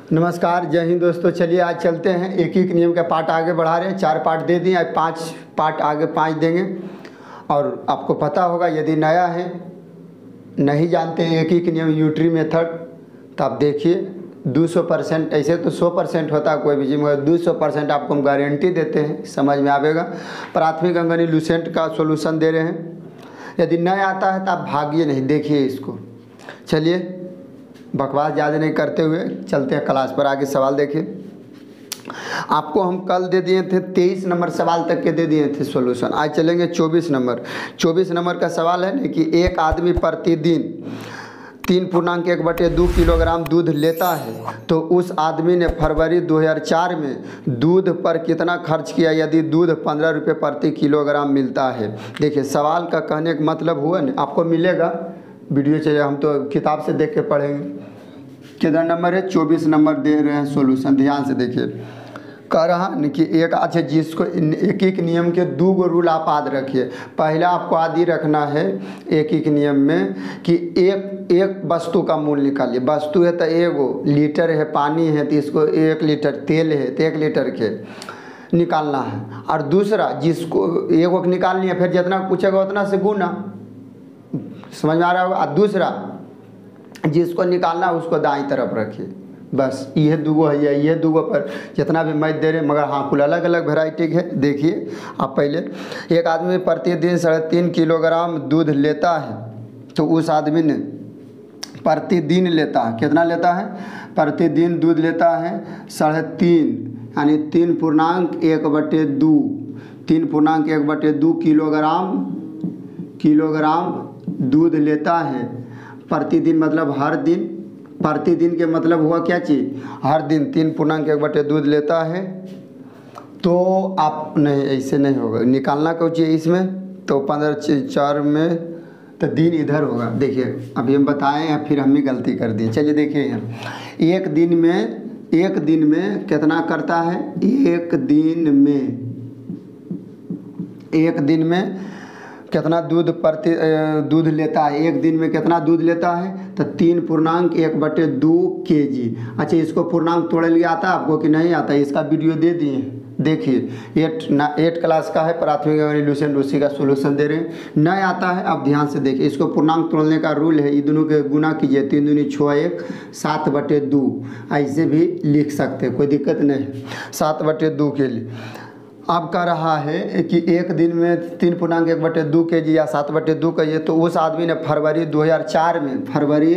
नमस्कार, जय हिंद दोस्तों। चलिए आज चलते हैं, एक एक नियम का पार्ट आगे बढ़ा रहे हैं। 4 पार्ट दे दिए, आज 5 पार्ट आगे 5 देंगे। और आपको पता होगा, यदि नया है, नहीं जानते हैं एक एक नियम यूट्री मेथड, तो आप देखिए 200%। ऐसे तो 100% होता है कोई भी चीज़, मगर 200% आपको हम गारंटी देते हैं, समझ में आवेगा। प्राथमिक अंकनी लूसेंट का सॉल्यूशन दे रहे हैं। यदि नया आता है तो आप भागिए नहीं, देखिए इसको। चलिए बकवास ज़्यादा नहीं करते हुए चलते हैं क्लास पर। आगे सवाल देखिए। आपको हम कल दे दिए थे 23 नंबर सवाल तक के दे दिए थे सॉल्यूशन। आज चलेंगे 24 नंबर। 24 नंबर का सवाल है ना कि एक आदमी प्रतिदिन 3.1/2 किलोग्राम दूध लेता है, तो उस आदमी ने फरवरी 2004 में दूध पर कितना खर्च किया यदि दूध 15 रुपये प्रति किलोग्राम मिलता है। देखिए सवाल का कहने का मतलब हुआ ना, आपको मिलेगा वीडियो चलिए, हम तो किताब से देख के पढ़ेंगे। कितना नंबर है? 24 नंबर दे रहे हैं सॉल्यूशन, ध्यान से देखिए। कह रहा न कि एक अच्छा जिसको एक एक नियम के 2 रूल आप याद रखिए। पहला आपको याद ही रखना है एक एक नियम में कि एक वस्तु का मूल्य निकालिए। वस्तु है तो एगो, लीटर है पानी है तो इसको 1 लीटर, तेल है तो 1 लीटर के निकालना है। और दूसरा जिसको एगो के निकालनी है, फिर जितना पूछेगा उतना से गुना, समझ में आ रहा होगा। और दूसरा जिसको निकालना है उसको दाईं तरफ रखिए। बस ये 2 है, ये 2 पर जितना भी मैथ दे रहे हैं, मगर हाँ कुल अलग अलग वेराइटी है। देखिए आप पहले, एक आदमी प्रतिदिन 3.5 किलोग्राम दूध लेता है, तो उस आदमी ने प्रतिदिन लेता है, कितना लेता है? प्रतिदिन दूध लेता है 3.5, यानी 3.1/2 3.1/2 किलोग्राम दूध लेता है प्रतिदिन, मतलब हर दिन। प्रतिदिन के मतलब हुआ क्या चीज़? हर दिन 3.1/2 दूध लेता है। तो आप नहीं, ऐसे नहीं होगा, निकालना क्यों चाहिए इसमें? तो 15/4 में तो दिन इधर होगा। देखिए अभी हम बताएं या फिर हम ही गलती कर दिए। चलिए देखिए यहाँ, एक दिन में कितना करता है? एक दिन में कितना दूध लेता है? एक दिन में कितना दूध लेता है? तो 3.1/2 kg। अच्छा, इसको पूर्णांक तोड़ने लिए आता है आपको कि नहीं आता है? इसका वीडियो दे दिए, देखिए 8 क्लास का है प्राथमिक लूसेंट, उसी का सोल्यूशन दे रहे हैं। नहीं आता है, अब ध्यान से देखिए। इसको पूर्णांक तोड़ने का रूल है, ये दोनों के गुना कीजिए, 3 दूनी 6 1 7/2। ऐसे भी लिख सकते हैं, कोई दिक्कत नहीं, 7/2 के लिए। अब कह रहा है कि एक दिन में 3.1/2 kg या 7/2 कहिए, तो उस आदमी ने फरवरी 2004 में फरवरी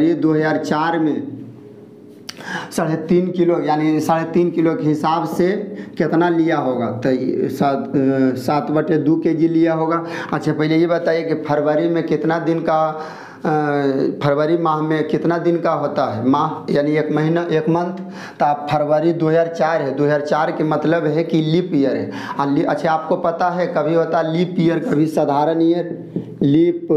2004 में 3.5 किलो, यानी 3.5 किलो के हिसाब से कितना लिया होगा? तो 7/2 kg लिया होगा। अच्छा पहले ये बताइए कि फरवरी में कितना दिन का, फरवरी माह में कितना दिन का होता है? माह यानी एक महीना, एक मंथ। तो आप फरवरी 2004 है, 2004 के मतलब है कि लीप ईयर है। अच्छा आपको पता है कभी होता है लीप ईयर, कभी साधारण ईयर। लीप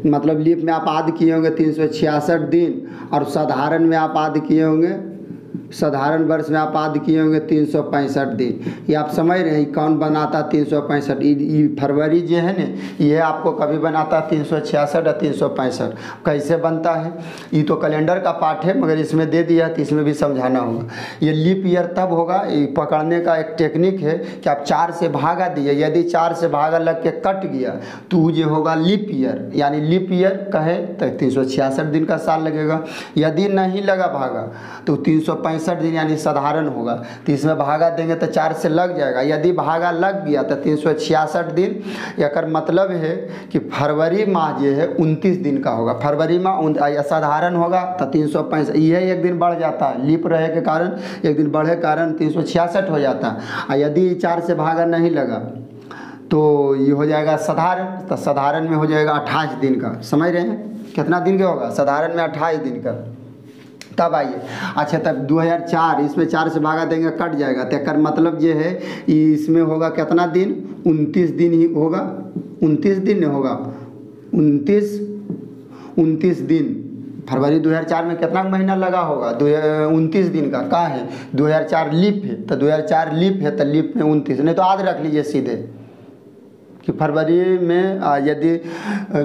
मतलब लीप में आप आद किए होंगे 366 दिन, और साधारण में आप आद किए होंगे, साधारण वर्ष में आप आद किए होंगे 365 दिन। ये आप समझ रहे हैं कौन बनाता 365? ये फरवरी जो है ना, ये आपको कभी बनाता 366 और 365। कैसे बनता है? ये तो कैलेंडर का पार्ट है, मगर इसमें दे दिया तो इसमें भी समझाना होगा। ये लीप ईयर तब होगा, ये पकड़ने का एक टेक्निक है कि आप 4 से भागा दिए, यदि 4 से भागा लग के कट गया तो ये होगा लीप ईयर। यानी लीप ईयर कहे तो 366 दिन का साल लगेगा। यदि नहीं लगा भागा तो 365 दिन यानी साधारण होगा। तो इसमें भागा देंगे तो 4 से लग जाएगा। यदि भागा लग गया तो 366 दिन। याकर मतलब है कि फरवरी माह जो है 29 दिन का होगा। फरवरी माह साधारण होगा तो 365, यह एक दिन बढ़ जाता है, लीप रहे के कारण एक दिन बढ़े कारण 366 हो जाता है। और यदि 4 से भागा नहीं लगा तो ये हो जाएगा साधारण। तो साधारण में हो जाएगा 28 दिन का। समझ रहे हैं कितना दिन का होगा? साधारण में 28 दिन का। तब आइए, अच्छा तब 2004, इसमें 4 से भागा देंगे कट जाएगा। तो कर मतलब ये है इसमें होगा कितना दिन? 29 दिन ही होगा। 29 दिन नहीं होगा, 29 दिन। फरवरी 2004 में कितना महीना लगा होगा? 29 दिन का। कहाँ है? 2004 लीप है, तो 2004 लीप है तो लीप में 29, नहीं तो याद रख लीजिए सीधे कि फरवरी में यदि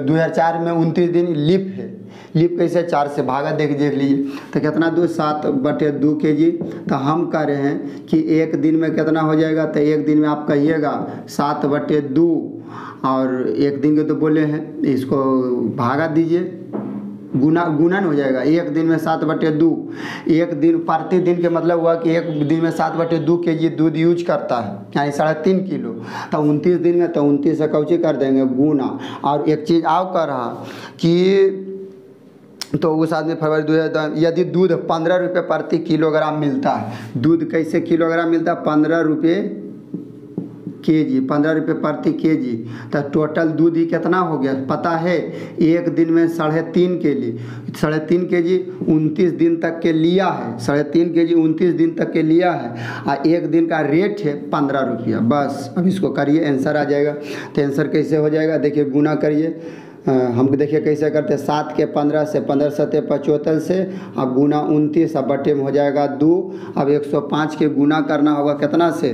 2004 में 29 दिन लीप है, लीप कैसे 4 से भागा देख लीजिए तो कितना 7/2 kg। तो हम कह रहे हैं कि एक दिन में कितना हो जाएगा, तो एक दिन में आप कहिएगा 7/2 और एक दिन के तो बोले हैं, इसको भागा दीजिए, गुणन हो जाएगा। एक दिन में 7/2, एक दिन प्रतिदिन के मतलब हुआ कि एक दिन में 7/2 kg दूध यूज करता है, यानी 3.5 किलो। तो 29 दिन में तो 29 से कौची कर देंगे गुना। और एक चीज़ आप कह रहा कि तो उस आदमी फरवरी 2000 यदि दूध 15 रुपये प्रति किलोग्राम मिलता है, दूध कैसे किलोग्राम मिलता है, 15 रुपये kg, 15 रुपये प्रति kg। तो टोटल दूध ही कितना हो गया पता है, एक दिन में 3.5 kg, 3.5 kg 29 दिन तक के लिया है, 3.5 kg 29 दिन तक के लिया है और एक दिन का रेट है 15 रुपया। बस अब इसको करिए, आंसर आ जाएगा। तो आंसर कैसे हो जाएगा, देखिए गुना करिए, हम देखिए कैसे करते हैं, 7 के 15 से 15 7 75 से, अब गुना 29 अब बटे में हो जाएगा 2। अब 105 के गुना करना होगा कितना से,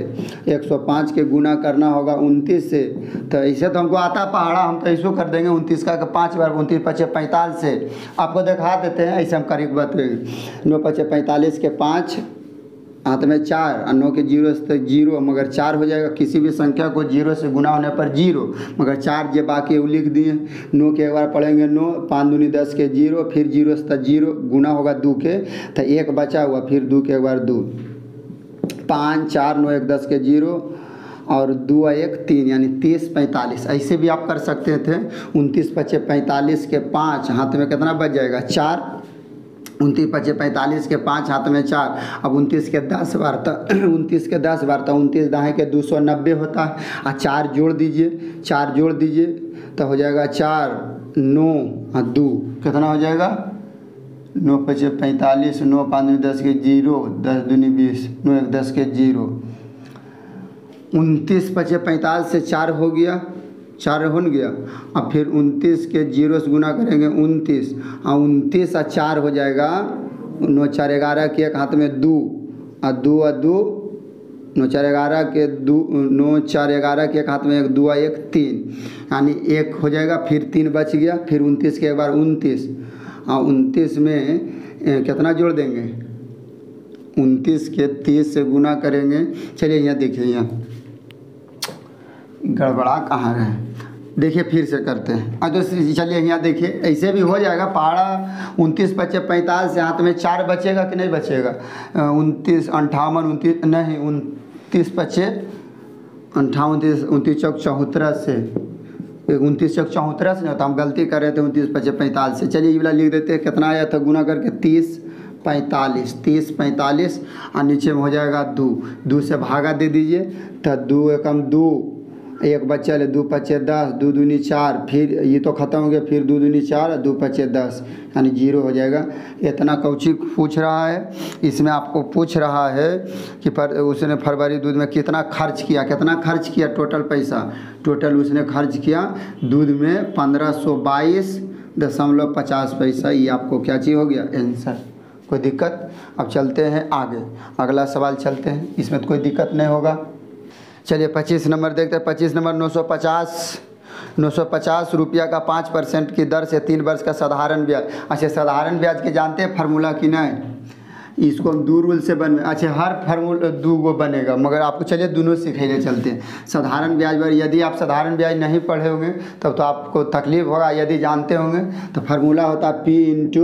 105 के गुना करना होगा 29 से। तो ऐसे तो हमको आता पहाड़ा, हम तो ऐसे कर देंगे 29 का 5 बार 29 × 5 = 45 से आपको दिखा देते हैं, ऐसे हम करीब बताएंगे। 9 × 5 = 45 के 5 हाथ में 4 और 9 के 0 से 0, मगर 4 हो जाएगा। किसी भी संख्या को 0 से गुना होने पर 0, मगर 4 जो बाकी वो लिख दिए। 9 के एक बार पढ़ेंगे 9, 5 दूनी 10 के 0, फिर 0 से 0 गुना होगा 2 के, तो 1 बचा हुआ, फिर 2 के एक बार 2, 5 4 9 1 10 के 0 और 2 1 3, यानी 30 45। ऐसे भी आप कर सकते थे। 29 × 5 = 45 के 5 हाथ में कितना बच जाएगा 4, 29 × 5 = 45 के 5 हाथ में 4। अब 29 के 10 बार तो 29 के 10 बार तो 29 दाएँ के 290 होता है, और 4 जोड़ दीजिए, 4 जोड़ दीजिए तो हो जाएगा 4 9 और 2 कितना हो जाएगा 9 × 5 = 45, 9 5 दूनी 10 के 0, 10 दूनी 20, 9 1 10 के 0। 29 × 5 = 45 से 4 हो गया, 4 हो गया। अब फिर 29 के 0 से गुना करेंगे 29, और 29 और 4 हो जाएगा 9 4 11 के एक हाथ में 2 और 2 और 2, 9 4 11 के 2, 9 4 11 के एक हाथ में 1 2 और 1 3, यानी 1 हो जाएगा, फिर 3 बच गया, फिर 29 के एक बार 29, और 29 में कितना जोड़ देंगे, 29 के 30 से गुना करेंगे। चलिए यहाँ देखिए, यहाँ गड़बड़ा कहाँ रहे, देखिए फिर से करते हैं। तो चलिए यहाँ देखिए, ऐसे भी हो जाएगा पहाड़ा। 29 × 5 = 45 से हाथ में 4 बचेगा कि नहीं बचेगा, 29 58 29 नहीं 29 × 5 = 58 29 चौक 74 से 29 चौक 74 से नहीं होता, हम गलती कर रहे थे 29 × 5 = 45 से। चलिए ये वाला लिख देते हैं, कितना आया था गुना करके 30 45 30 45 और नीचे में हो जाएगा 2, 2 से भागा दे दीजिए तो 2 एकम 2, 1 बच्चा ले 2 × 5 = 10, 2 दूनी 4, फिर ये तो ख़त्म हो गया, फिर 2 दूनी 4 और 2 × 5 = 10, यानी 0 हो जाएगा। इतना कौची पूछ रहा है, इसमें आपको पूछ रहा है कि उसने फरवरी दूध में कितना खर्च किया, टोटल पैसा, टोटल उसने खर्च किया दूध में 1522.50 पैसा। ये आपको क्या चीज़ हो गया आंसर। कोई दिक्कत। अब चलते हैं आगे, अगला सवाल चलते हैं, इसमें तो कोई दिक्कत नहीं होगा। चलिए 25 नंबर देखते हैं। 25 नंबर 950 रुपया का 5% की दर से 3 वर्ष का साधारण ब्याज। अच्छा, साधारण ब्याज के जानते हैं फार्मूला कि नहीं, इसको हम 2 रूल से बन, अच्छा हर फार्मूला 2 गो बनेगा, मगर आपको चलिए दोनों सिखाने चलते हैं। साधारण ब्याज पर यदि आप साधारण ब्याज नहीं पढ़े होंगे तब तो आपको तकलीफ होगा, यदि जानते होंगे तो फार्मूला होता है P ×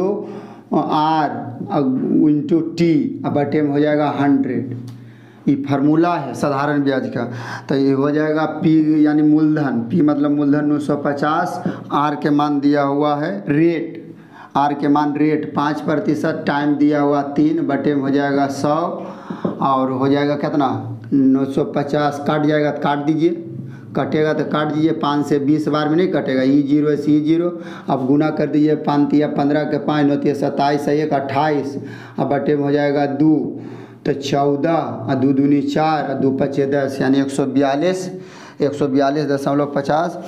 R × T अब बटे में हो जाएगा 100। ये फार्मूला है साधारण ब्याज का। तो ये हो जाएगा P यानी मूलधन, P मतलब मूलधन 950, R के मान दिया हुआ है रेट, R के मान रेट 5%, टाइम दिया हुआ 3 बटे में हो जाएगा 100 और हो जाएगा कितना 950 काट जाएगा तो काट दीजिए, कटेगा तो काट दीजिए, 5 से 20 बार में नहीं कटेगा, ई 0 से ई 0। अब गुना कर दीजिए, 5 × 15 के 5 9 × 27 1 28 अब बटे में हो जाएगा 2 तो 14 और 2 दूनी 4 और 2 × 5 = 10, यानी 142.50।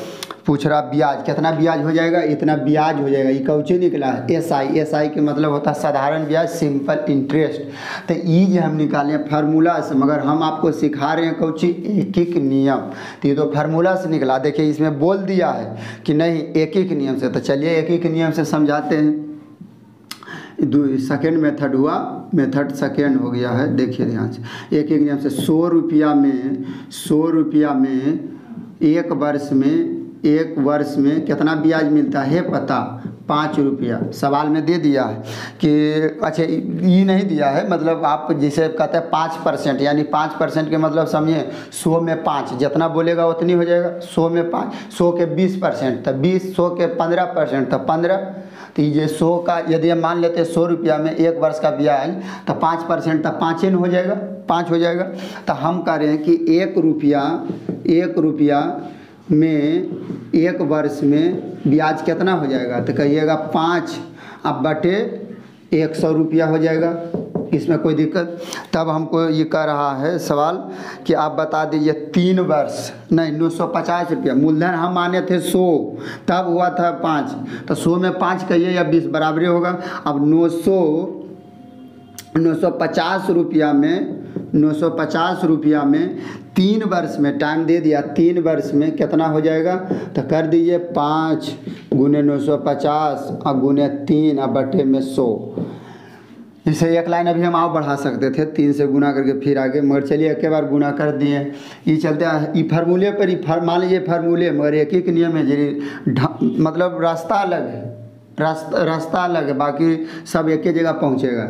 पूछ रहा ब्याज, कितना ब्याज हो जाएगा, इतना ब्याज हो जाएगा। ये कौची निकला है, एसआई। एसआई के मतलब होता है साधारण ब्याज, सिंपल इंटरेस्ट। तो ये जो हम निकाले फार्मूला से, मगर हम आपको सिखा रहे हैं कौची, एक एक नियम। तो ये तो फार्मूला से निकला, देखिए इसमें बोल दिया है कि नहीं एक एक नियम से। तो चलिए एक एक नियम से समझाते हैं। सेकेंड मेथड हुआ, मेथड सेकेंड हो गया है। देखिए ध्यान से, एक एक नियम से 100 रुपया में एक वर्ष में कितना ब्याज मिलता है पता, 5 रुपया। सवाल में दे दिया है कि अच्छा ये नहीं दिया है, मतलब आप जिसे कहते हैं 5%, यानी 5% के मतलब समझिए 100 में 5, जितना बोलेगा उतनी हो जाएगा। 100 में 5, 100 के 20%, तो 20, 100 के 15%, तो 15। तो ये 100 का यदि हम मान लेते हैं 100 रुपया में एक वर्ष का ब्याज, तो 5% तो 5 हो जाएगा, 5 हो जाएगा। तो हम कह रहे हैं कि 1 रुपया में एक वर्ष में ब्याज कितना हो जाएगा, तो कहिएगा 5 अब बटे 100 रुपया हो जाएगा। इसमें कोई दिक्कत। तब हमको ये कह रहा है सवाल कि आप बता दीजिए 3 वर्ष, नहीं 950 रुपया मूलधन हम माने थे 100, तब हुआ था 5, तो 100 में 5 कहिए या 20 बराबरी होगा। अब 950 रुपया में 3 वर्ष में, टाइम दे दिया 3 वर्ष में कितना हो जाएगा, तो कर दीजिए 5 गुने 950 और गुने 3 और बटे में 100। इसे एक लाइन अभी हम और बढ़ा सकते थे 3 से गुना करके फिर आगे, मगर चलिए एक बार गुना कर दिए। ये चलते हैं ये फार्मूले पर, मान लीजिए फार्मूले मगर एक एक नियम है, मतलब रास्ता अलग है, रास्ता अलग है, बाकी सब एक ही जगह पहुँचेगा।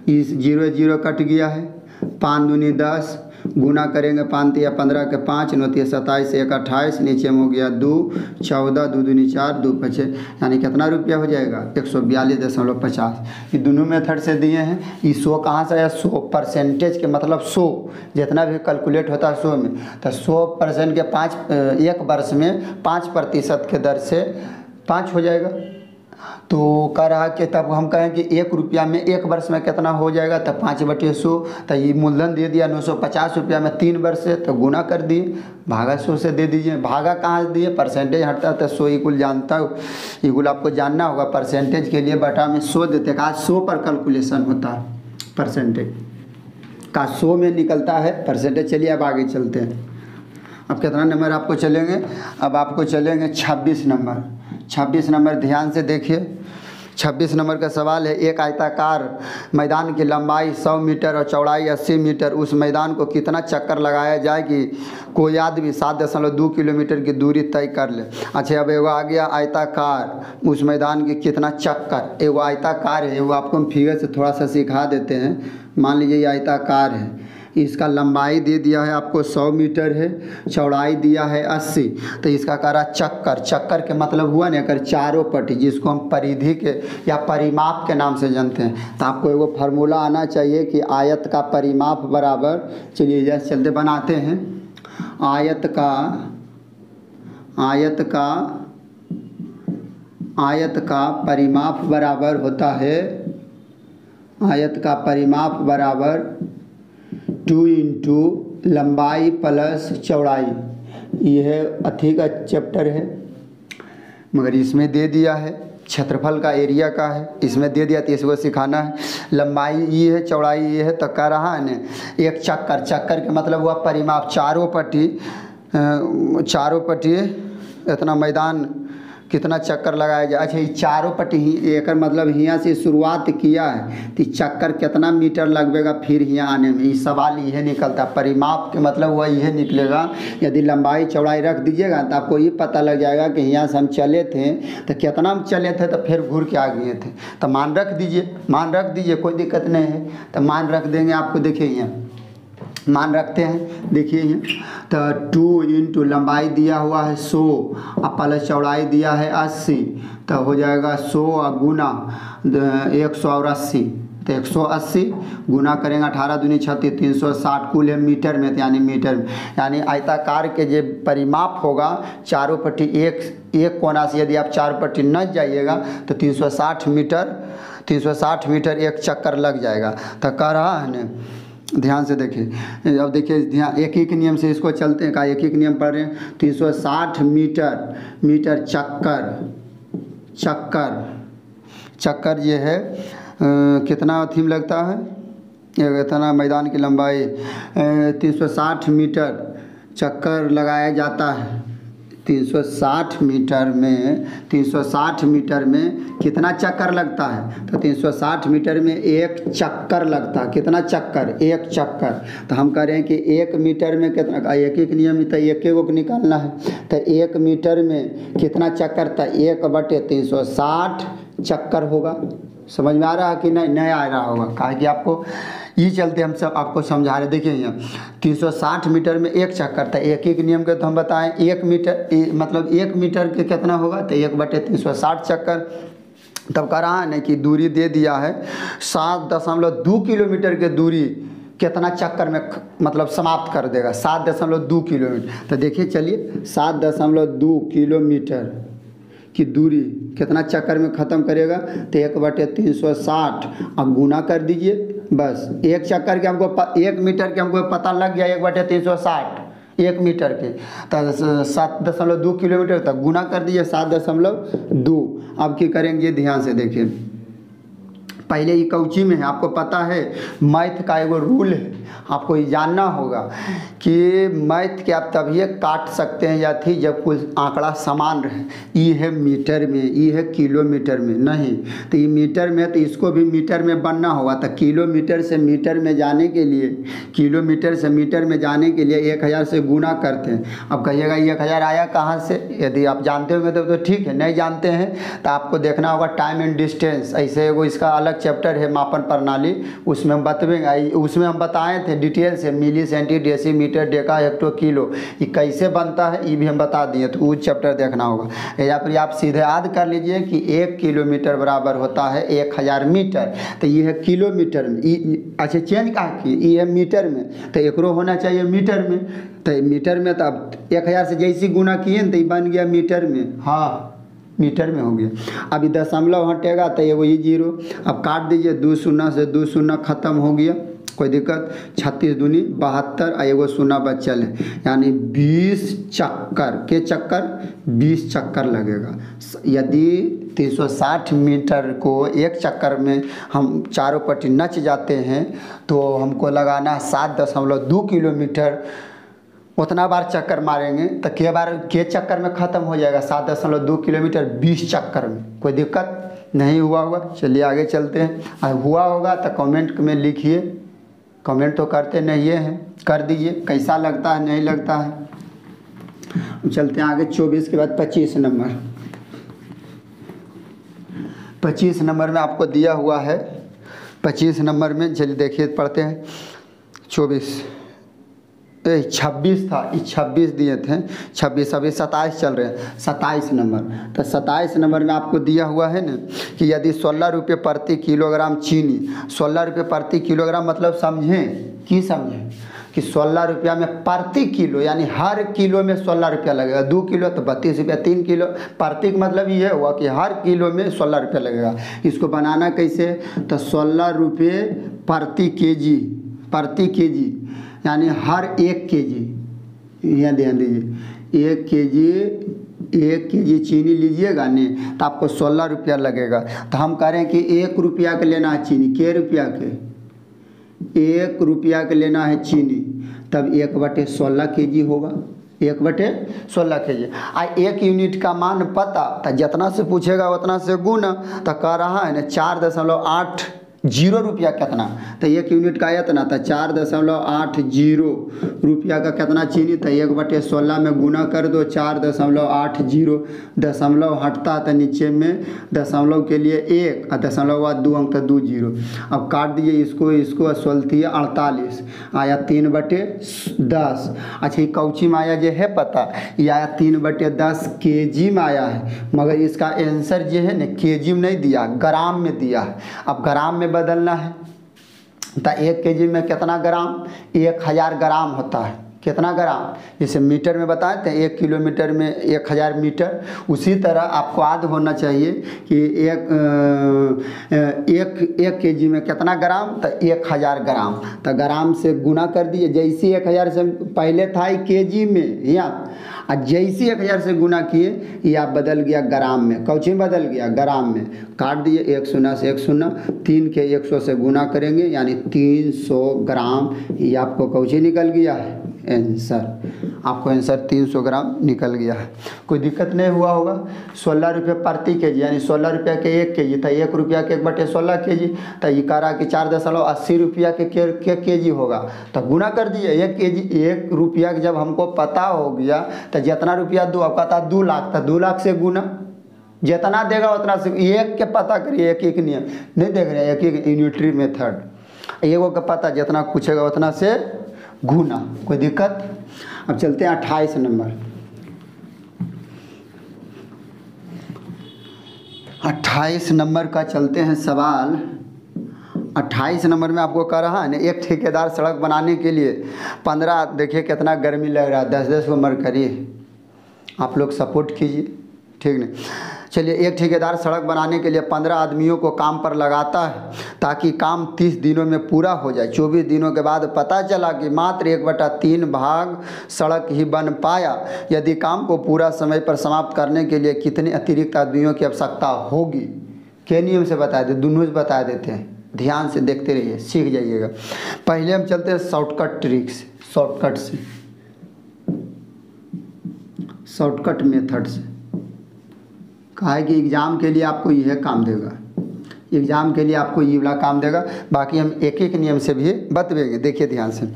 इस 0 0 कट गया है, 5 दूनी 10, गुना करेंगे 5 तिया 15 के 5, 9 तिया 27, 1 28, नीचे में हो गया 2, 14, 2 दूनी 4, 2 5, यानी कितना रुपया हो जाएगा 142.50। ये दोनों मेथड से दिए हैं। ये 100 कहाँ से आया, 100% के मतलब 100 जितना भी कैलकुलेट होता है 100 में, तो 100% के 5 एक वर्ष में 5% के दर से 5 हो जाएगा। तो कह रहा कि तब हम कहें कि 1 रुपया में एक वर्ष में कितना हो जाएगा, तब 5/100। तो ये मूलधन दे दिया 950 रुपया में 3 वर्ष से, तो गुना कर दिए, भागा 100 से दे दीजिए। भागा कहाँ से दिए, परसेंटेज हटता तो 100 इक्वल जानता हो, इक्वल आपको जानना होगा। परसेंटेज के लिए बटा में 100 देते, कहा 100 पर कैलकुलेशन होता है, परसेंटेज का 100 में निकलता है परसेंटेज। चलिए अब आगे चलते हैं। अब कितना नंबर आपको चलेंगे, अब आपको चलेंगे 26 नंबर। 26 नंबर ध्यान से देखिए। 26 नंबर का सवाल है, एक आयताकार मैदान की लंबाई 100 मीटर और चौड़ाई 80 मीटर, उस मैदान को कितना चक्कर लगाया जाए कि कोई आदमी 7.2 किलोमीटर की दूरी तय कर ले। अच्छा अब एगो आ गया आयताकार, उस मैदान की कितना चक्कर, एगो आयताकार है, एगो आपको हम फिगर से थोड़ा सा सिखा देते हैं। मान लीजिए ये आयताकार है, इसका लंबाई दे दिया है आपको 100 मीटर है, चौड़ाई दिया है 80, तो इसका करा चक्कर। चक्कर के मतलब हुआ ना कर चारों पट्टी, जिसको हम परिधि के या परिमाप के नाम से जानते हैं। तो आपको एगो फार्मूला आना चाहिए कि आयत का परिमाप बराबर, चलिए जैसे चलते बनाते हैं, आयत का परिमाप बराबर होता है, आयत का परिमाप बराबर 2 इंटू लंबाई प्लस चौड़ाई। यह अथी का चैप्टर है, मगर इसमें दे दिया है क्षेत्रफल का, एरिया का है, इसमें दे दिया तो इसको सिखाना है। लंबाई ये है, चौड़ाई ये है, तो कह रहा है ना एक चक्कर। चक्कर के मतलब हुआ परिमाप, चारों पट्टी इतना मैदान कितना चक्कर लगाया जाए। अच्छा ये चारों पट्टी ही एक मतलब यहाँ से शुरुआत किया है, तो चक्कर कितना मीटर लगेगा फिर यहाँ आने में। ये सवाल यह निकलता, परिमाप के मतलब हुआ यह निकलेगा। यदि लंबाई चौड़ाई रख दीजिएगा तो आपको ये पता लग जाएगा कि यहाँ से हम चले थे तो कितना हम चले थे, तो फिर घूर के आ गए थे। तो मान रख दीजिए, कोई दिक्कत नहीं है। तो मान रख देंगे, आपको देखिए यहाँ मान रखते हैं, देखिए यहाँ तो 2 इंटू लंबाई दिया हुआ है 100 और प्लस चौड़ाई दिया है 80, तो हो जाएगा 100 और गुना 180, तो 180 गुना करेंगे 18 दूनी 36, 360 कुल है मीटर में, यानी मीटर में, यानी आयताकार के जो परिमाप होगा चारों पट्टी एक कोना से यदि आप चारों पट्टी न जाइएगा तो 360 मीटर एक चक्कर लग जाएगा। तो कह रहा है न ध्यान से देखिए, अब देखिए ध्यान, एक एक नियम से इसको चलते हैं, का एक एक नियम पढ़ रहे हैं। 360 मीटर चक्कर ये है कितना थीम लगता है, इतना मैदान की लंबाई 360 मीटर चक्कर लगाया जाता है। 360 मीटर में कितना चक्कर लगता है, तो 360 मीटर में एक चक्कर लगता है। कितना चक्कर, एक चक्कर। तो हम कह रहे हैं कि 1 मीटर में कितना, एक एक नियम तो एक एक को निकालना है। तो 1 मीटर में कितना चक्कर था, 1/360 चक्कर होगा। समझ में आ रहा है कि नहीं, नहीं आ रहा होगा, कहा कि आपको ये चलते हम सब आपको समझा रहे। देखिए यहाँ 360 मीटर में एक चक्कर था, एक एक नियम के तो हम बताएं 1 मीटर मतलब 1 मीटर के कितना होगा, तो 1/360 चक्कर। तब कह रहा है ना कि दूरी दे दिया है 7.2 किलोमीटर के दूरी कितना चक्कर में मतलब समाप्त कर देगा, 7.2 किलोमीटर। तो देखिए चलिए 7.2 किलोमीटर की दूरी कितना चक्कर में ख़त्म करेगा, तो 1/360 अब गुना कर दीजिए बस। एक चक्कर के हमको 1 मीटर के हमको पता लग गया 1/360 1 मीटर के, तो 7.2 किलोमीटर तक गुना कर दीजिए 7.2। अब क्या करेंगे, ध्यान से देखिए, पहले ये कौची में है, आपको पता है मैथ का एगो रूल है, आपको ये जानना होगा कि मैथ के आप तभी काट सकते हैं या थी जब कुछ आंकड़ा समान रहे। ये है मीटर में, ये है किलोमीटर में, नहीं तो ये मीटर में, तो इसको भी मीटर में बनना होगा। तो किलोमीटर से मीटर में जाने के लिए, किलोमीटर से मीटर में जाने के लिए 1000 से गुना करते हैं। अब कहिएगा 1000 आया कहाँ से, यदि आप जानते होंगे तो ठीक है, नहीं जानते हैं तो आपको देखना होगा टाइम एंड डिस्टेंस, ऐसे वो इसका अलग चैप्टर है मापन प्रणाली, उसमें हम बतवेंगे, उसमें हम बताए थे डिटेल से milli, centi, decimetre, deca, hecto, kilo ये कैसे बनता है ये भी हम बता दिए, तो वो चैप्टर देखना होगा। या फिर आप सीधे याद कर लीजिए कि 1 किलोमीटर बराबर होता है 1000 मीटर। तो ये है किलोमीटर में, अच्छा चेंज कहा कि ये है मीटर में, तो एकरो होना चाहिए मीटर में। तो मीटर में तो अब 1000 से जैसी गुना किए न तो ये बन गया मीटर में, हाँ मीटर में हो गया। अभी दशमलव हटेगा तो ये वही 0, अब काट दीजिए 2 शून्य से 2 शून्य खत्म हो गया, कोई दिक्कत। 36 दूनी 72 और एगो शून्य बचल है, यानी 20 चक्कर के चक्कर 20 चक्कर लगेगा। यदि 360 मीटर को एक चक्कर में हम चारों पट्टी नच जाते हैं तो हमको लगाना 7.2 किलोमीटर, उतना बार चक्कर मारेंगे तो के चक्कर में ख़त्म हो जाएगा 7.2 किलोमीटर 20 चक्कर में। कोई दिक्कत नहीं हुआ होगा, चलिए आगे चलते हैं। और हुआ होगा तो कमेंट में लिखिए, कमेंट तो करते नहीं हैं, कर दीजिए कैसा लगता है नहीं लगता है। चलते हैं आगे 24 के बाद 25 नंबर। 25 नंबर में आपको दिया हुआ है, 25 नंबर में चलिए देखिए पढ़ते हैं। 26 था, 26 दिए थे, 26 अभी 27 चल रहे हैं, 27 नंबर। तो 27 नंबर में आपको दिया हुआ है ना कि यदि 16 रुपये प्रति किलोग्राम चीनी, 16 रुपये प्रति किलोग्राम मतलब समझें कि समझें कि 16 रुपया में प्रति किलो, यानी हर किलो में 16 रुपया लगेगा। 2 किलो तो 32 रुपया, 3 किलो प्रति मतलब ये हुआ कि हर किलो में 16 रुपया लगेगा। इसको बनाना कैसे, तो 16 रुपये प्रति केजी यानी हर 1 केजी, यहाँ ध्यान दीजिए 1 केजी चीनी लीजिएगा ने तो आपको 16 रुपया लगेगा। तो हम कह रहे हैं कि 1 रुपया के लेना है चीनी, के रुपया के, 1 रुपया के लेना है चीनी, तब 1/16 केजी होगा, 1/16 केजी। 1 यूनिट का मान पता, तो जितना से पूछेगा उतना से गुना। तो कह रहा है ना 4.80 रुपया कितना, तो 1 यूनिट का इतना था 4.80 रुपया का कितना चीनी, तो 1/16 में गुना कर दो 4.80, दशमलव हटता है तो नीचे में दशमलव के लिए 1 और दशमलव बाद 2 अंक तो 2 0। अब काट दीजिए इसको सोलती है 48, आया 3/10। अच्छा ये कौची में आया जो है पता, ये आया 3/10 केजी में आया है, मगर इसका आंसर जो है ना केजी में नहीं दिया, ग्राम में दिया है। अब ग्राम में बदलना है तो 1 केजी में कितना ग्राम, 1000 ग्राम होता है, कितना ग्राम, जैसे मीटर में बताए थे 1 किलोमीटर में 1000 मीटर, उसी तरह आपको याद होना चाहिए कि एक केजी में कितना ग्राम, तो 1000 ग्राम, तो ग्राम से गुना कर दिए। जैसे 1000 से पहले था केजी में यहाँ, जैसे 1000 से गुना किए या बदल गया ग्राम में। कौची बदल गया? ग्राम में। काट दिए, 1 शून्य से 1 शून्य, 3 के 100 से गुना करेंगे यानी 300 ग्राम। ये आपको कौची निकल गया है? आंसर। आपको आंसर 300 ग्राम निकल गया है। कोई दिक्कत नहीं हुआ होगा। 16 रुपये प्रति केजी यानी 16 रुपया के 1 केजी था, 1 रुपया के 1/16 केजी, तो ये कह रहा कि 4.80 रुपया के केजी होगा, तो गुना कर दिए। 1 केजी 1 रुपया जब हमको पता हो गया तो जितना रुपया दो, अब कहता 2 लाख, तो 2 लाख से गुना, जितना देगा उतना से। एक के पता करिए, एक नियम नहीं देख रहे, एक यूनिटरी मेथड, एगो का पता जितना पूछेगा उतना से गुना। कोई दिक्कत? अब चलते हैं 28 नंबर। 28 नंबर का चलते हैं सवाल। 28 नंबर में आपको कह रहा है ना, एक ठेकेदार सड़क बनाने के लिए 15, देखिए कितना गर्मी लग रहा है, 10-10 को मर करिए, आप लोग सपोर्ट कीजिए, ठीक नहीं। चलिए, एक ठेकेदार सड़क बनाने के लिए 15 आदमियों को काम पर लगाता है ताकि काम 30 दिनों में पूरा हो जाए। 24 दिनों के बाद पता चला कि मात्र 1/3 भाग सड़क ही बन पाया। यदि काम को पूरा समय पर समाप्त करने के लिए कितने अतिरिक्त आदमियों की आवश्यकता होगी? क्या नियम से बता दे, दोनों से बता देते हैं, ध्यान से देखते रहिए, सीख जाइएगा। पहले हम चलते हैं शॉर्टकट ट्रिक से, शॉर्टकट मेथड से। कहा है कि एग्ज़ाम के लिए आपको यह काम देगा, एग्ज़ाम के लिए आपको ये वाला काम देगा, बाकी हम एक एक नियम से भी बतवेंगे। देखिए ध्यान से,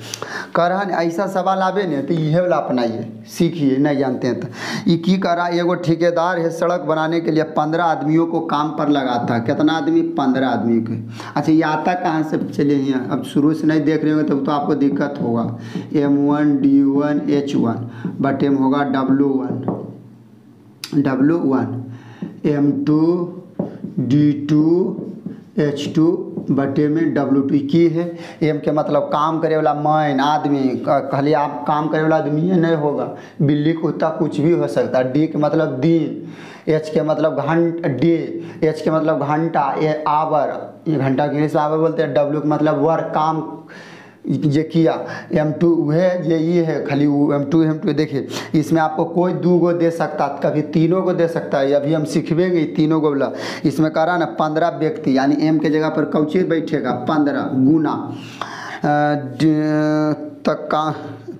कह रहा है ऐसा सवाल आवे नहीं तो यह वाला अपनाइए, सीखिए, नहीं जानते हैं तो। ये की कह रहा है, एगो ठेकेदार है सड़क बनाने के लिए 15 आदमियों को काम पर लगाता है। कितना आदमी? 15 आदमी के। अच्छा, ये आता कहाँ से? चलिए यहाँ, अब शुरू से नहीं देख रहे होंगे तब तो आपको दिक्कत होगा। M1 D1 H1 बटे में होगा W1 M2 D2 H2 बटे में W2 की है। M के मतलब काम करे वाला मैन आदमी, खाली आप काम करे वाला आदमी ही नहीं होगा, बिल्ली कुत्ता कुछ भी हो सकता है। D के मतलब दिन, H के मतलब डे, H के मतलब घंटा, आवर, ये घंटा के इंग्लिश में आवर बोलते हैं। W के मतलब वर्क, काम ये किया। M2 वह ये है, खाली M2 देखिए, इसमें आपको कोई 2 गो दे सकता, कभी 3 को दे सकता है, अभी हम सीखेंगे 3 को बोला। इसमें कह रहा ना 15 व्यक्ति, यानी M के जगह पर कौची बैठेगा? 15 गुना तक का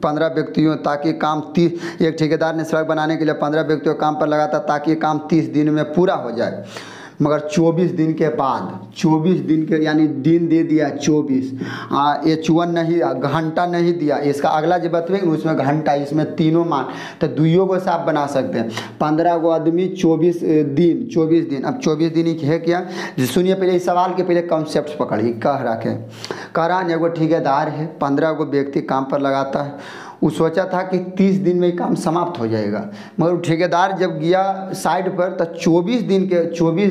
15 व्यक्तियों, ताकि काम 30, एक ठेकेदार ने सड़क बनाने के लिए 15 व्यक्तियों को काम पर लगाता ताकि काम 30 दिन में पूरा हो जाए। मगर 24 दिन के बाद, 24 दिन के यानी दिन दे दिया 24, H1 नहीं, घंटा नहीं दिया। इसका अगला जो बतवेंगे उसमें घंटा, इसमें तीनों मान, तो दुइयों को से आप बना सकते हैं। 15 को आदमी 24 दिन। अब 24 दिन है क्या? सुनिए, पहले इस सवाल के पहले कॉन्सेप्ट पकड़िए। कह रहा है एगो ठेकेदार है, 15 को व्यक्ति काम पर लगाता है। वो सोचा था कि 30 दिन में काम समाप्त हो जाएगा, मगर ठेकेदार जब गया साइड पर तो 24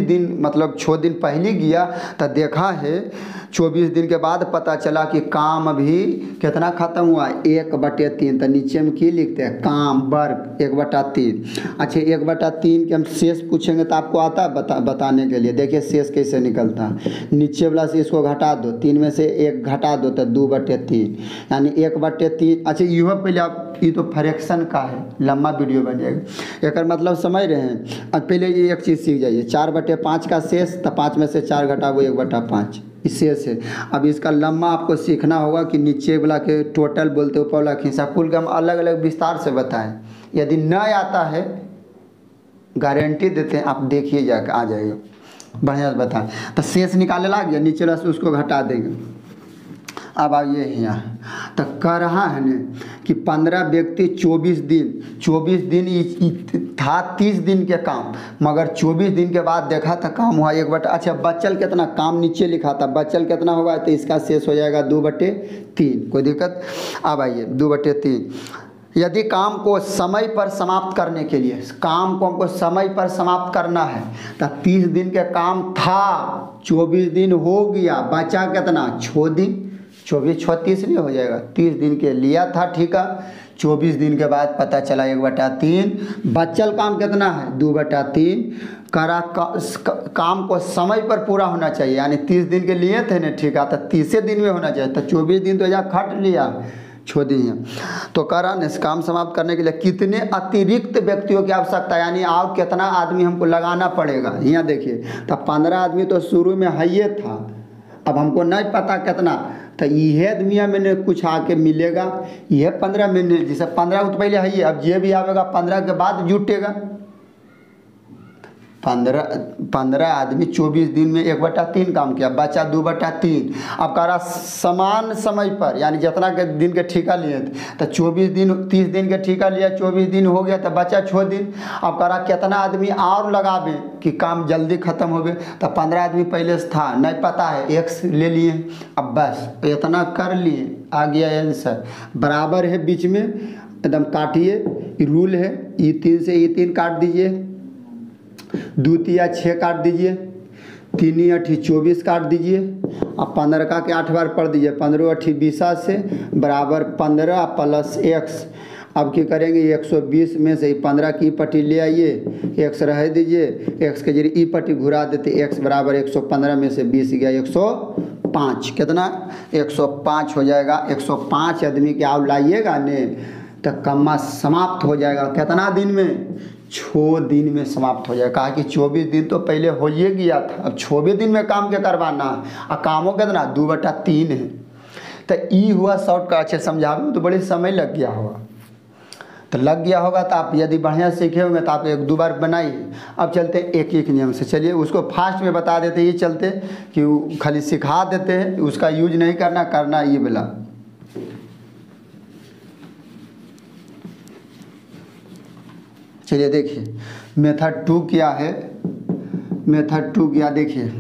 दिन मतलब 6 दिन पहले गया तो देखा है 24 दिन के बाद पता चला कि काम अभी कितना ख़त्म हुआ? 1/3। तो नीचे में की लिखते हैं? काम वर्क 1/3। अच्छा, 1/3 के हम शेष पूछेंगे तो आपको आता है बताने के लिए। देखिए शेष कैसे निकलता है, नीचे वाला से इसको घटा दो, 3 में से 1 घटा दो तो 2/3 यानी 1/3। अच्छा, यह पहले आप, ये तो फ्रैक्शन का है, लंबा वीडियो बनेगा, एक मतलब समझ रहे हैं। अब पहले ये एक चीज़ सीख जाइए, 4/5 का शेष, तो 5 में से 4 घटाओ 1/5 शेष है। अब इसका लम्बा आपको सीखना होगा कि नीचे वाला के टोटल बोलते, ऊपर वाला खिंसा, कुल का हम अलग अलग विस्तार से बताएं। यदि न आता है, गारंटी देते हैं, आप देखिए जाकर आ जाएगा, बढ़िया से बताएं। तो शेष निकाले ला गया, नीचे वाला से उसको घटा देंगे। अब आइए यहाँ, तो कह रहा है न कि 15 व्यक्ति 24 दिन था 30 दिन के काम, मगर 24 दिन के बाद देखा था काम हुआ 1/। अच्छा, बचल कितना? काम नीचे लिखा था, बचल कितना होगा? तो इसका शेष हो जाएगा 2/3। कोई दिक्कत? अब आइए 2/3। यदि काम को समय पर समाप्त करने के लिए, काम को हमको समय पर समाप्त करना है, तो 30 दिन के काम था, 24 दिन हो गया, बचा कितना? 6 दिन। 24 6 30 नहीं हो जाएगा, 30 दिन के लिया था, ठीक है, 24 दिन के बाद पता चला 1/3। बचल काम कितना है 2/3। करा काम को समय पर पूरा होना चाहिए, यानी 30 दिन के लिए थे ना, ठीक है, तो 30 दिन में होना चाहिए, तो 24 दिन तो यहाँ खट लिया, छोड़ दिए। तो करा ने काम समाप्त करने के लिए कितने अतिरिक्त व्यक्तियों की आवश्यकता, यानी और कितना आदमी हमको लगाना पड़ेगा। यहाँ देखिए, तो 15 आदमी तो शुरू में है ये था, अब हमको नहीं पता कितना, तो यह आदमिया मैंने कुछ आके मिलेगा, यह 15 महीने, जैसे 15 तो पहले है ये, अब ये भी आवेगा 15 के बाद जुटेगा। 15 आदमी 24 दिन में 1/3 काम किया, बचा 2/3। अब कह रहा समान समय पर, यानी जितना के दिन के ठेका लिए थे, तो 24 दिन 30 दिन के ठेका लिया, 24 दिन हो गया तो बचा 6 दिन। अब कह रहा कितना आदमी और लगावे कि काम जल्दी ख़त्म हो गए, तो 15 आदमी पहले से था, नहीं पता है, x ले लिए, अब बस इतना कर लिए, आ गया आंसर। बराबर है बीच में, एकदम काटिए, रूल है, ये 3 से ये 3 काट दीजिए, 2 तिया 6 काट दीजिए, 3 8 24 काट दीजिए, अब 15 का के 8 बार पढ़ दीजिए, 15 8 20 से बराबर 15 प्लस x। अब क्या करेंगे, 120 में से 15 की पट्टी ले आइए, x रह दीजिए, x के जरिए ई पट्टी घुरा देते, x बराबर 115 में से 20 गया 105, कितना 105 हो जाएगा। 105 आदमी के आप लाइएगा ने, तो कम्मा समाप्त हो जाएगा कितना दिन में, 6 दिन में समाप्त हो जाएगा। कहा कि 24 दिन तो पहले हो ही गया था, अब 24 दिन में काम क्या करवाना है, और कामों कितना 2/3 है। तो ई हुआ शॉर्ट का, अच्छे समझाने में तो बड़े समय लग गया होगा, तो लग गया होगा, तो आप यदि बढ़िया सीखे होंगे तो आप 1-2 बार बनाइए। अब चलते हैं एक एक नियम से, चलिए उसको फास्ट में बता देते, ये चलते कि खाली सिखा देते हैं, उसका यूज नहीं करना ये बोला। चलिए देखिए मेथड 2 क्या है, मेथड 2 क्या, देखिए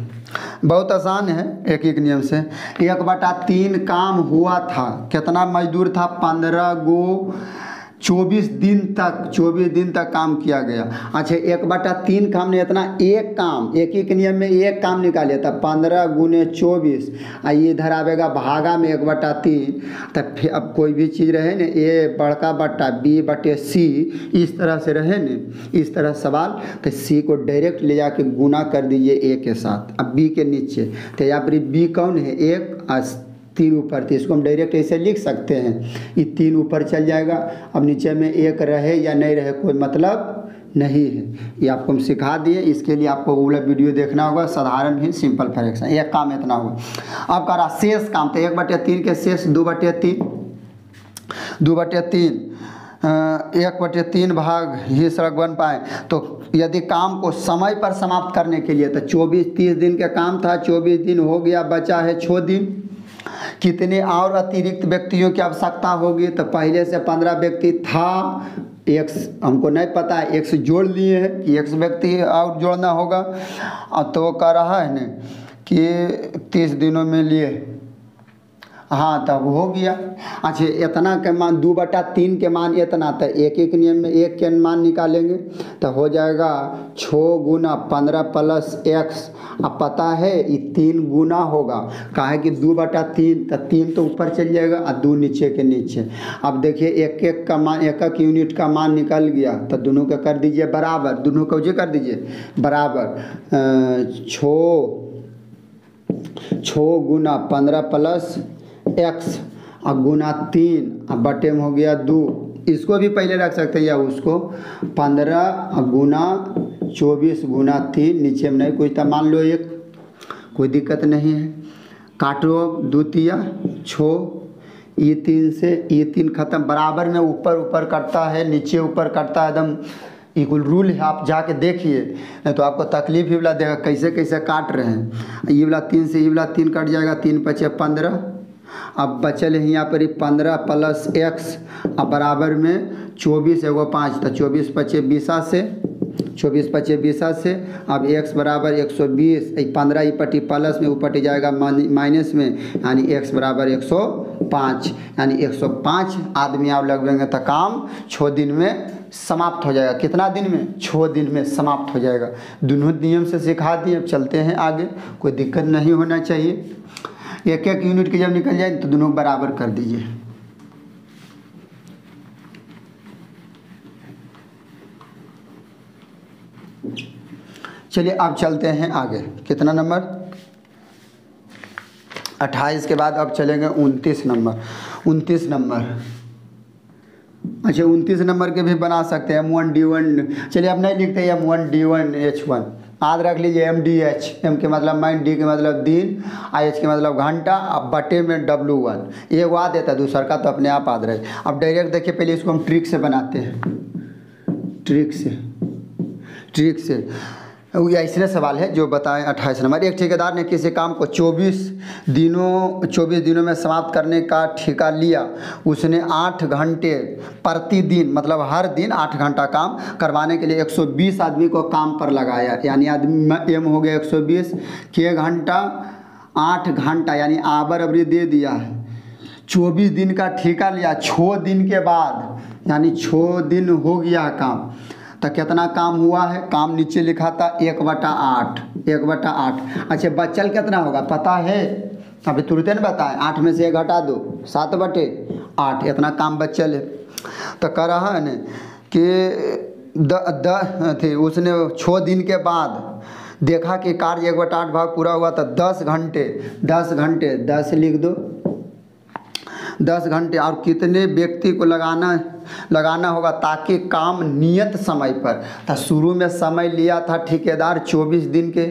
बहुत आसान है, एक एक नियम से। 1/3 काम हुआ था, कितना मजदूर था, 15 गो, 24 दिन तक काम किया गया। अच्छा 1/3 काम ने इतना एक काम, एक ही के नियम में एक काम निकालिए, तब 15 गुने 24, ये इधर आवेगा भागा में 1/3। तब फिर अब कोई भी चीज़ रहे न, ए बड़का बट्टा B/C इस तरह से रहे न, इस तरह सवाल, तो C को डायरेक्ट ले जाके गुना कर दीजिए A के साथ, अब B के नीचे, तो यहाँ पर B कौन है, 1 3 ऊपर, तो इसको हम डायरेक्ट ऐसे लिख सकते हैं, ये 3 ऊपर चल जाएगा। अब नीचे में 1 रहे या नहीं रहे कोई मतलब नहीं है, ये आपको हम सिखा दिए। इसके लिए आपको वो वीडियो देखना होगा, साधारण भी सिंपल फ्रैक्शन, एक काम इतना होगा। अब कह रहा शेष काम, तो 1/3 के शेष 2/3, 1/3 भाग ही सड़क बन पाए। तो यदि काम को समय पर समाप्त करने के लिए, तो 30 दिन का काम था, 24 दिन हो गया, बचा है 6 दिन। कितने और अतिरिक्त व्यक्तियों की आवश्यकता होगी, तो पहले से 15 व्यक्ति था, x हमको नहीं पता है, x जोड़ लिए हैं कि x व्यक्ति और जोड़ना होगा, तो कह रहा है न कि 30 दिनों में लिए, हाँ तब हो गया। अच्छा इतना के मान 2/3 के मान इतना, तो एक एक नियम में 1 के मान निकालेंगे, तो हो जाएगा 6 गुना 15 प्लस x। अब पता है ये 3 गुना होगा, काहे कि 2/3, तो 3 तो ऊपर चल जाएगा और 2 नीचे के नीचे। अब देखिए एक एक का मान, एक एक यूनिट का मान निकल गया, तो दोनों का कर दीजिए बराबर, दोनों को जो कर दीजिए बराबर, 6 गुना 15 प्लस x और गुना 3 अब बटे में हो गया 2, इसको भी पहले रख सकते हैं या उसको, 15 गुना 24 गुना 3, नीचे में नहीं कुछ, तो मान लो 1, कोई दिक्कत नहीं है। काटो 2 तिया 6, ये 3 से ये 3 खत्म, बराबर में ऊपर कटता है, नीचे ऊपर कटता है, एकदम इक्वल रूल है, आप जाके देखिए, नहीं तो आपको तकलीफ ही वाला देगा कैसे कैसे काट रहे हैं। ये वाला 3 से ये वाला 3 कट जाएगा, 3 × 5 = 15। अब बचल है यहाँ पर 15 प्लस x, अब बराबर में 24 एगो 5, तो 24 × 5 = 20 से, 24 × 5 = 20 से। अब x बराबर 120, 15 ई पट्टी प्लस में ऊपर जाएगा माइनस में, यानी x बराबर 105, यानी 105 आदमी आप लगेंगे, तो काम 6 दिन में समाप्त हो जाएगा। कितना दिन में, 6 दिन में समाप्त हो जाएगा। दोनों नियम से सिखा दिए, अब चलते हैं आगे, कोई दिक्कत नहीं होना चाहिए। एक एक यूनिट की जब निकल जाए तो दोनों बराबर कर दीजिए। चलिए अब चलते हैं आगे। कितना नंबर? 28 के बाद अब चलेंगे 29 नंबर। 29 नंबर, अच्छा 29 नंबर के भी बना सकते हैं M1D1। चलिए अब नहीं लिखते M1D1H1, याद रख लीजिए MDH। M के मतलब माइंड, D के मतलब दिन, H के मतलब घंटा, अब बटे में W1। ये आ देता है, दूसरा का तो अपने आप याद रहे। अब डायरेक्ट देखिए, पहले इसको हम ट्रिक से बनाते हैं। ट्रिक से ऐसे सवाल है जो बताएं। 28 नंबर, एक ठेकेदार ने किसी काम को 24 दिनों में समाप्त करने का ठेका लिया। उसने 8 घंटे प्रतिदिन, मतलब हर दिन 8 घंटा काम करवाने के लिए 120 आदमी को काम पर लगाया। यानी आदमी एम हो गया 120 के घंटा, 8 घंटा यानी आवर अवधि दे दिया है। 24 दिन का ठेका लिया, 6 दिन के बाद यानी 6 दिन हो गया काम, तो कितना काम हुआ है? काम नीचे लिखा था 1/8। 1/8। अच्छा बचल कितना होगा पता है? अभी तुरंत न बताए, 8 में से 1 घटा दो, 7/8। इतना काम बचल है। तो कह रहा है न कि थे उसने 6 दिन के बाद देखा कि कार्य 1/8 भाग पूरा हुआ, तो 10 घंटे 10 लिख दो, 10 घंटे। और कितने व्यक्ति को लगाना होगा ताकि काम नियत समय पर, तो शुरू में समय लिया था ठेकेदार 24 दिन के,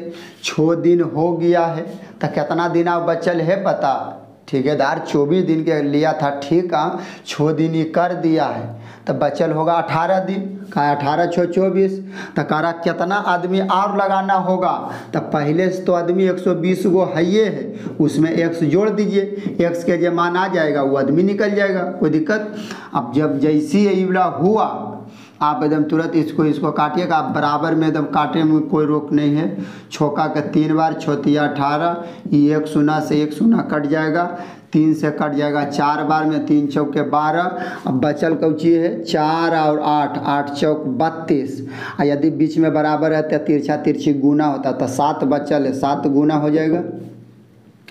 6 दिन हो गया है, तो कितना दिन अब बचल है पता? ठेकेदार 24 दिन के लिया था ठेका, 6 दिन ही कर दिया है, तो बचल होगा 18 दिन का। 18 6 24। तो करा कितना आदमी और लगाना होगा? तो पहले से तो आदमी 120 गो है, उसमें x जोड़ दीजिए, x के जो मान आ जाएगा वो आदमी निकल जाएगा, कोई दिक्कत। अब जब जैसी ये वाला हुआ, आप एकदम तुरंत इसको काटिएगा। आप बराबर में एकदम काटे में कोई रोक नहीं है। छौका के 3 बार, 6 18, ये 1 शून्य से 1 शून्य कट जाएगा, 3 से कट जाएगा 4 बार में, 3 चौके 12। अब बचल कौची है? 4 और 8, 8 चौक 32। और यदि बीच में बराबर है तो तिरछा तिरछी गुना होता, तो 7 बचल है, 7 गुना हो जाएगा।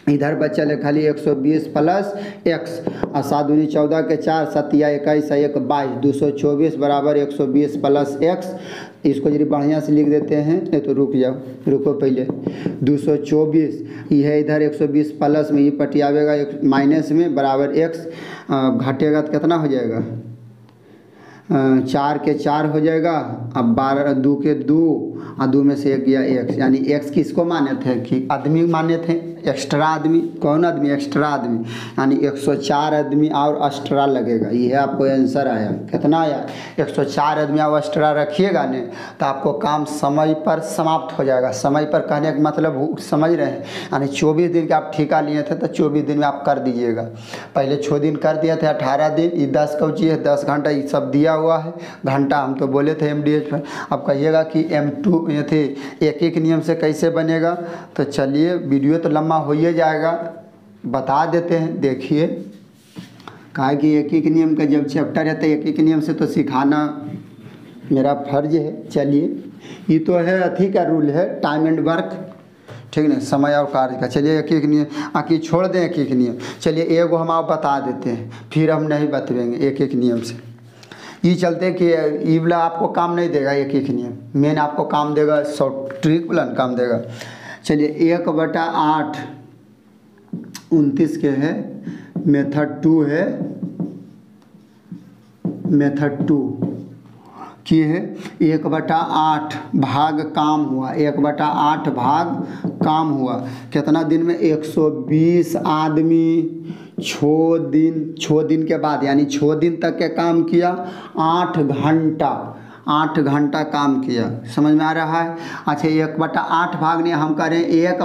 इधर बचल है खाली 120 प्लस x, और 7 दूनी 14 के 4, 7 या 21 1 22, 224 बराबर 120 प्लस x। इसको यदि बढ़िया से लिख देते हैं, नहीं तो रुको पहले 224, ये इधर 120 प्लस में, ये पटियावेगा माइनस में बराबर x, घटेगा तो कितना हो जाएगा? 4 के 4 हो जाएगा। अब 12 2 के 2, और 2 में से 1 गया x, यानी x किसको माने थे? कि आदमी माने थे, एक्स्ट्रा आदमी। कौन आदमी? एक्स्ट्रा आदमी, यानी 104 आदमी और एक्स्ट्रा लगेगा। ये आपको आंसर आया। कितना आया? 104 आदमी और एक्स्ट्रा रखिएगा ने, तो आपको काम समय पर समाप्त हो जाएगा। समय पर कहने का मतलब समझ रहे हैं, यानी 24 दिन का आप ठेका लिए थे, तो 24 दिन में आप कर दीजिएगा। पहले 6 दिन कर दिए थे, 18 दिन। ये 10 कौची है? 10 घंटा, ये सब दिया हुआ है। घंटा हम तो बोले थे MDH पर। अब कहिएगा कि M2 ये थे एक नियम से कैसे बनेगा? तो चलिए, वीडियो तो लंबा हो ही जाएगा, बता देते हैं। देखिए, कहा कि एक नियम का जब चैप्टर है तो एक नियम से तो सिखाना मेरा फर्ज है। चलिए, ये तो है अथी का रूल है, टाइम एंड वर्क, ठीक ना, समय और कार्य का। चलिए एक नियम आखिर छोड़ दें, एक नियम। चलिए एगो हम आप बता देते हैं, फिर हम नहीं बतवेंगे एक नियम से। ये चलते कि ये वाला आपको काम नहीं देगा, एक नियम मेन आपको काम देगा, शॉर्ट ट्रिक वाला काम देगा। चलिए 1/8 29 के है, मेथड 2 है, मेथड 2 की है। 1/8 भाग काम हुआ, 1/8 भाग काम हुआ कितना दिन में? 120 आदमी 6 दिन के बाद, यानी 6 दिन तक के काम किया, 8 घंटा काम किया। समझ में आ रहा है? अच्छा 1/8 भाग नहीं, हम करें एक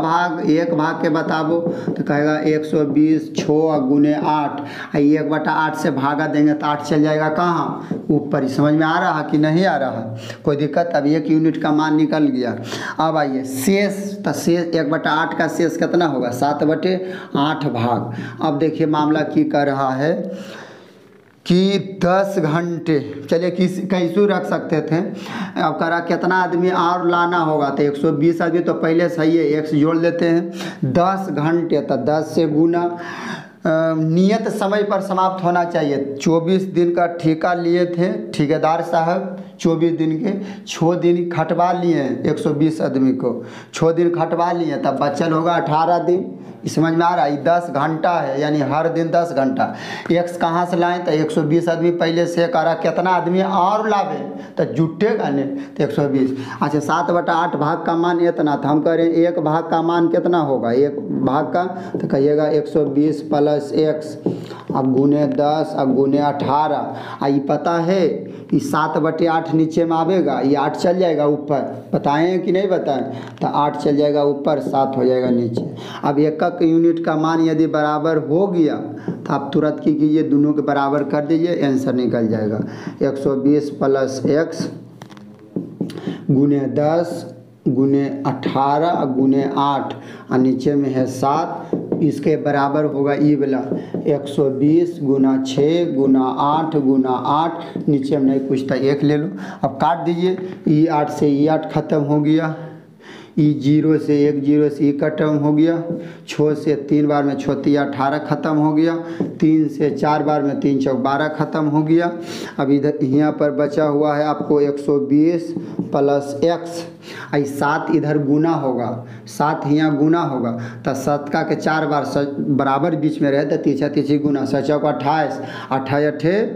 भाग के बताबो, तो कहेगा 120 6 गुने 8, 1/8 से भागा देंगे तो 8 चल जाएगा कहाँ? ऊपर ही। समझ में आ रहा कि नहीं आ रहा? कोई दिक्कत? अब 1 यूनिट का मान निकल गया। अब आइए शेष, तो शेष 1/8 का शेष कितना होगा? 7/8 भाग। अब देखिए मामला की कर रहा है कि 10 घंटे, चलिए कैसे रख सकते थे। अब करा कितना आदमी और लाना होगा, तो 120 आदमी तो पहले सही है, x जोड़ लेते हैं। 10 घंटे, तो 10 से गुना, नियत समय पर समाप्त होना चाहिए। 24 दिन का ठेका लिए थे ठेकेदार साहब, 24 दिन के 6 दिन खटवा लिए हैं 120 आदमी को, 6 दिन खटवा लिए तब बचल होगा 18 दिन। समझ में आ रहा है? 10 घंटा है, यानी हर दिन 10 घंटा। एक्स कहाँ से लाएँ? तो 120 आदमी पहले से करा, कितना आदमी और लावे तो जुटेगा नहीं, तो 120। अच्छा 7/8 भाग का मान इतना था, हम कह रहे हैं 1 भाग का मान कितना होगा? 1 भाग का तो कहिएगा 120 प्लस एक्स, अब गुने 10 अब गुने 18। ये पता है कि 7/8 नीचे में आवेगा, ये 8 चल जाएगा ऊपर, बताएं कि नहीं बताएं? तो 8 चल जाएगा ऊपर, 7 हो जाएगा नीचे। अब एकक यूनिट का मान यदि बराबर हो गया तो आप तुरंत की कीजिए, दोनों के बराबर कर दीजिए, आंसर निकल जाएगा। 120 प्लस एक्स गुने 10 गुने 18 गुने 8 और नीचे में है 7, इसके बराबर होगा ई वाला 120 गुना 6 गुना 8 गुना 8, नीचे में नहीं कुछ था 1 ले लो। अब काट दीजिए, ई 8 से ई 8 खत्म हो गया, ई 0 से 1 0 से ई खत्म हो गया, 6 से 3 बार में 6 3 18 खत्म हो गया, 3 से 4 बार में 3 4 12 खत्म हो गया। अब इधर यहाँ पर बचा हुआ है आपको 120 प्लस एक्स, 7 इधर गुना होगा, 7 यहाँ गुना होगा तो 7 का के 4 बार बराबर बीच में रहे तो तीछा तीछी गुना, 7 चौक 28, 28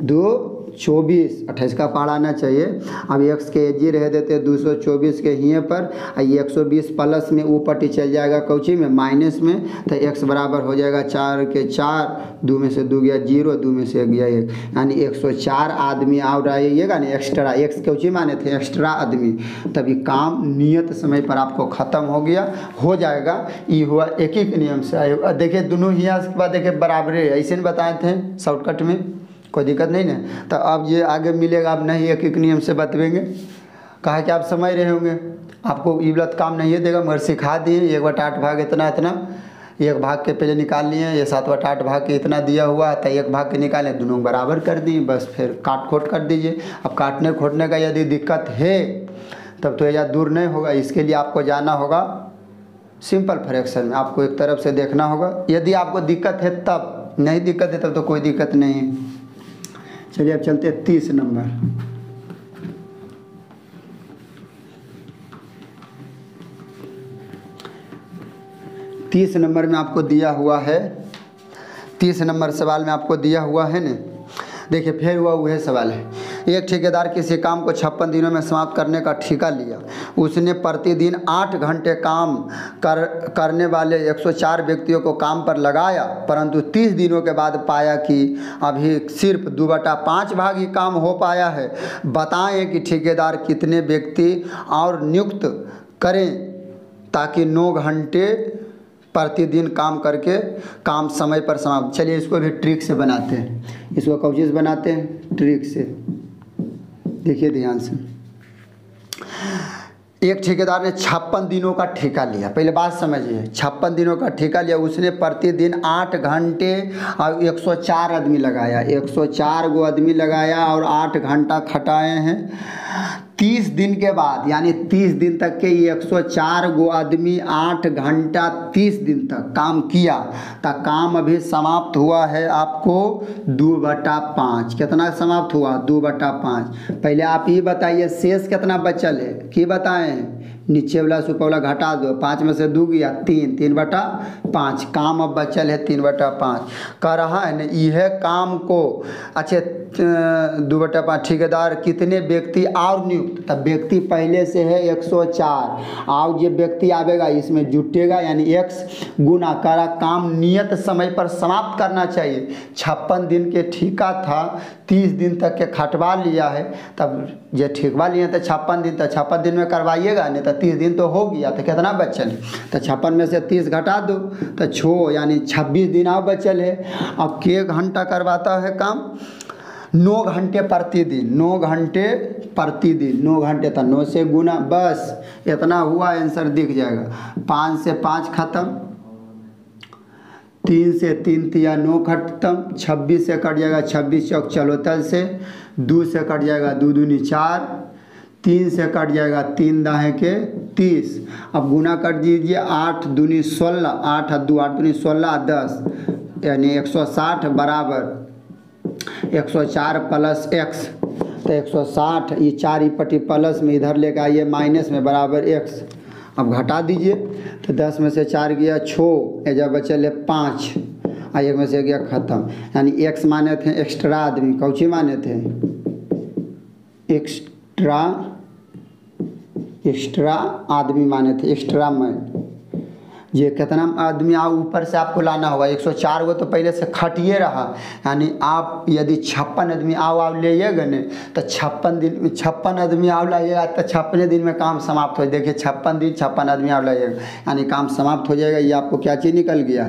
2 24, 28 का पहाड़ आना चाहिए। अब एक्स के जी रह देते 224 के यहाँ पर, ये 120 प्लस में ऊपर चल जाएगा कौची में माइनस में, तो एक्स बराबर हो जाएगा 4 के 4, 2 में से 2 गया 0, 2 में से गया 1, यानी 104 आदमी और आइएगा ना एक्स्ट्रा, एक्स कौची माने थे एक्स्ट्रा आदमी, तभी काम नियत समय पर आपको ख़त्म हो गया, हो जाएगा। ये हुआ एक ही नियम से। देखिए दोनों ही के बाद देखिए बराबर है, ऐसे नहीं बताए थे शॉर्टकट में, कोई दिक्कत नहीं ना। तो अब ये आगे मिलेगा, अब नहीं एक नियम से बतवेंगे, कहा कि आप समझ रहे होंगे, आपको इबलत काम नहीं है देगा, मगर सिखा दिए। 1/8 भाग इतना इतना, 1 भाग के पहले निकाल लिए, ये 7/8 भाग के इतना दिया हुआ तो 1 भाग के निकालें, दोनों बराबर कर दिए, बस फिर काट खोट कर दीजिए। अब काटने खोटने का यदि दिक्कत है तब तो यह दूर नहीं होगा, इसके लिए आपको जाना होगा सिंपल फ्रैक्शन में, आपको एक तरफ से देखना होगा। यदि आपको दिक्कत है तब, नहीं दिक्कत है तब तो कोई दिक्कत नहीं। चलिए अब चलते हैं 30 नंबर। 30 नंबर में आपको दिया हुआ है, 30 नंबर सवाल में आपको दिया हुआ है ना, देखिए फिर हुआ वह सवाल है। एक ठेकेदार किसी काम को 56 दिनों में समाप्त करने का ठेका लिया। उसने प्रतिदिन 8 घंटे काम करने वाले 104 व्यक्तियों को काम पर लगाया, परंतु 30 दिनों के बाद पाया कि अभी सिर्फ 2/5 भाग ही काम हो पाया है। बताएं कि ठेकेदार कितने व्यक्ति और नियुक्त करें ताकि 9 घंटे प्रतिदिन काम करके काम समय पर समाप्त। चलिए इसको भी ट्रिक से बनाते हैं, इसको कौची से बनाते हैं? ट्रिक से। देखिए ध्यान से, एक ठेकेदार ने 56 दिनों का ठेका लिया, पहले बात समझिए, 56 दिनों का ठेका लिया, उसने प्रतिदिन 8 घंटे और 104 आदमी लगाया, 104 गो आदमी लगाया और 8 घंटा खटाए हैं। 30 दिन के बाद, यानी 30 दिन तक के ये 104 गो आदमी 8 घंटा 30 दिन तक काम किया, तो काम अभी समाप्त हुआ है आपको 2/5। कितना समाप्त हुआ? 2/5। पहले आप ये बताइए शेष कितना बचल है, कि बताएं? नीचे वाला सुपर वाला घटा दो, 5 में से 2 गया 3, 3/5। काम अब बचल है 3/5। कह रहा है ना यह काम को, अच्छे 2/5 ठेकेदार कितने व्यक्ति और नियुक्त, तब व्यक्ति पहले से है 104 और ये व्यक्ति आवेगा इसमें जुटेगा, यानी x गुना करा, काम नियत समय पर समाप्त करना चाहिए। 56 दिन के ठेका था, 30 दिन तक के खटवा लिया है, तब ये ठेकवा लिया तो 56 दिन, तो 56 दिन में करवाइएगा, नहीं तो 30 दिन तो हो गया, तो कितना बचल है? तो 56 में से 30 घटा दो तो 6, यानी 26 दिन और बचल है। अब के घंटा करवाता है काम? 9 घंटे प्रतिदिन, 9 घंटे प्रतिदिन, 9 घंटे था, 9 से गुना, बस इतना हुआ, आंसर दिख जाएगा। 5 से 5 खत्म, 3 से 3 तिया 9 खत्म, 26 से कट जाएगा 26 चौक चलोतल से, 2 से कट जाएगा 2 दूनी 4, 3 से कट जाएगा 3 दाहें के 30। अब गुना कर दीजिए, 8 दूनी 16, 8 2 8 दूनी 16 10, यानी 160 बराबर 104 प्लस x, तो 160, ये 4 पट्टी प्लस में इधर लेकर आइए माइनस में बराबर x। अब घटा दीजिए तो 10 में से 4 गया 6, एजा बचल है 5 और 1 में से गया ख़त्म। यानी x माने थे एक्स्ट्रा आदमी, कौची माने थे एक्स्ट्रा आदमी माने थे, एक्स्ट्रा मैन। ये कितना आदमी आओ ऊपर से आपको लाना होगा, 104 को तो पहले से खटिए रहा। यानी आप यदि 56 आदमी आओ लाइएगा न तो 56 आदमी आओ लाइएगा तो 56 दिन में काम समाप्त हो। देखिए 56 दिन 56 आदमी आओ लाइएगा यानी काम समाप्त हो जाएगा। ये आपको क्या चीज़ निकल गया,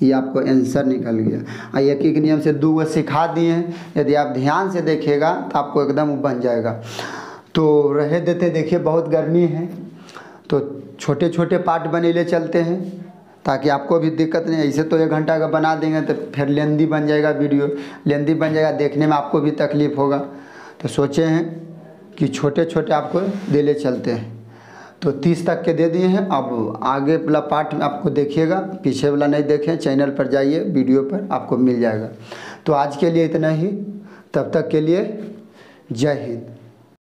ये आपको आंसर निकल गया। और एक एक नियम से 2 सिखा दिए हैं, यदि आप ध्यान से देखिएगा तो आपको एकदम बन जाएगा। तो रहे देते, देखिए बहुत गर्मी है तो छोटे छोटे पार्ट बने ले चलते हैं ताकि आपको भी दिक्कत नहीं। ऐसे तो 1 घंटा का बना देंगे तो फिर लेंदी बन जाएगा, वीडियो लेंदी बन जाएगा, देखने में आपको भी तकलीफ़ होगा। तो सोचे हैं कि छोटे छोटे आपको दे ले चलते हैं। तो 30 तक के दे दिए हैं। अब आगे वाला पार्ट में आपको देखिएगा, पीछे वाला नहीं देखें, चैनल पर जाइए, वीडियो पर आपको मिल जाएगा। तो आज के लिए इतना ही, तब तक के लिए जय हिंद।